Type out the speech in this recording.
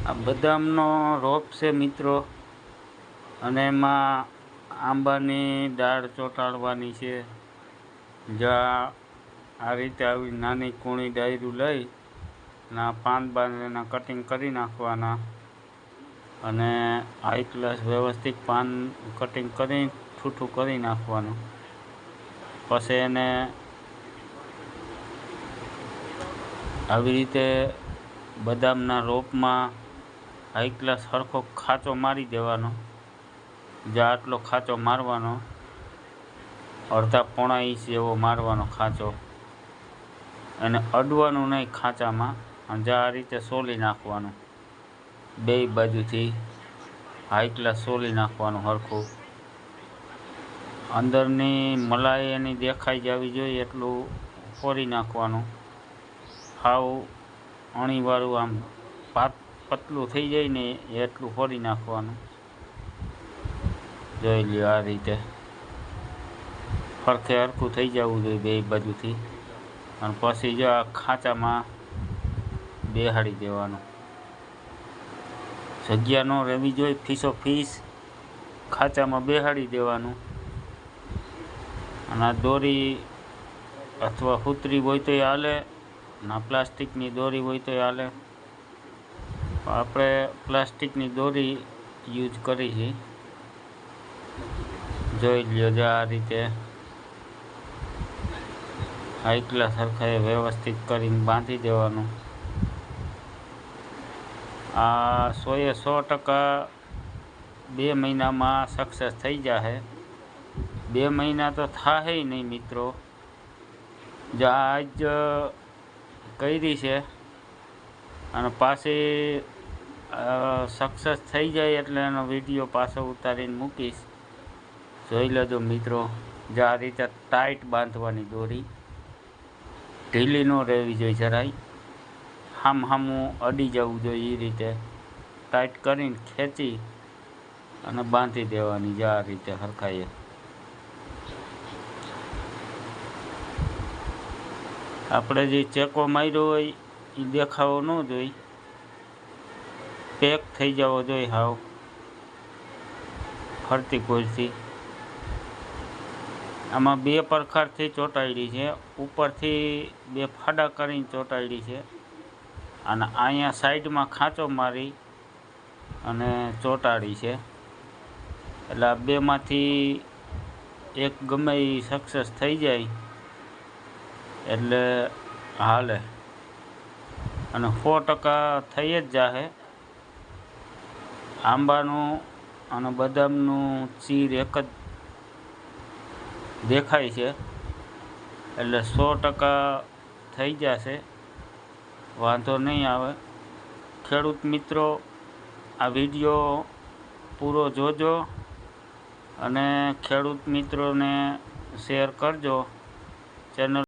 આ બદામનો રોપ છે મિત્રો, અને એમાં આંબાની દાળ ચોંટાડવાની છે. જ્યાં આ રીતે આવી નાની કૂણી ડાયરું લઈ અને પાન બાંધીને કટિંગ કરી નાખવાના, અને હાઈ ક્લાસ વ્યવસ્થિત પાન કટિંગ કરી ઠૂઠું કરી નાખવાનું. પછી એને આવી રીતે બદામના રોપમાં હાઈ ક્લાસ સરખો ખાંચો મારી દેવાનો. જ્યાં આટલો ખાંચો મારવાનો, અડધા પોણા ઇંચ જેવો મારવાનો ખાંચો. અને અડવાનું નહીં ખાંચામાં, અને જ્યાં આ રીતે સોલી નાખવાનું. બે બાજુથી હાઈ ક્લાસ સોલી નાખવાનું સરખું. અંદરની મલાઈ એની દેખાઈ જવી જોઈએ એટલું ફોરી નાખવાનું. હાવ અણીવાળું આમ પતલું થઈ જાય ને એટલું ફોરી નાખવાનું. જોઈ લ્યો આ રીતે ફરખે હરખું થઈ જવું જોઈએ બે બાજુથી. અને પછી જો આ ખાંચામાં બેહાડી દેવાનું. જગ્યા ન રહેવી જોઈએ, ફીસો ફીસ ખાંચામાં બેહાડી દેવાનું. અને આ દોરી અથવા સૂતરી હોય તો હાલે, ના પ્લાસ્ટિકની દોરી હોય તો હાલે. આપણે પ્લાસ્ટિકની દોરી યુઝ કરી છે. જોઈ લ્યો જો આ રીતે હાઈ ક્લાસ સરખાએ વ્યવસ્થિત કરીને બાંધી દેવાનું. આ 100% 2 મહિનામાં સક્સેસ થઈ જશે. 2 મહિના તો થાય નહીં મિત્રો. જો આજ કરી છે અને પાછી સક્સેસ થઈ જાય એટલે એનો વિડીયો પાછો ઉતારીને મૂકીશ. જોઈ લેજો મિત્રો. જો આ રીતે ટાઈટ બાંધવાની દોરી, ઢીલી ન રહેવી જોઈએ જરાય. હામું અડી જવું જોઈએ એ રીતે ટાઈટ કરીને ખેંચી અને બાંધી દેવાની. જો આ રીતે હરખાઈએ. આપણે જે ચેકો માર્યો હોય એ દેખાવો ન જોઈએ, પેક થઈ જવો જોઈએ હાવ ફરતી કોરથી. આમાં 2 પ્રકારથી ચોંટાડી છે. ઉપરથી 2 ફાડા કરીને ચોંટાડી છે, અને અહીંયા સાઈડમાં ખાંચો મારી અને ચોંટાડી છે. એટલે આ 2માંથી એક ગમે એ સક્સેસ થઈ જાય એટલે હાલે. અને 100% થઈ જ જાહે. આંબાનું અને બદામનું ચીર એક જ દેખાય છે, એટલે 100% થઈ જશે, વાંધો નહીં આવે. ખેડૂત મિત્રો, આ વિડીયો પૂરો જોજો અને ખેડૂત મિત્રોને શેર કરજો. ચેનલ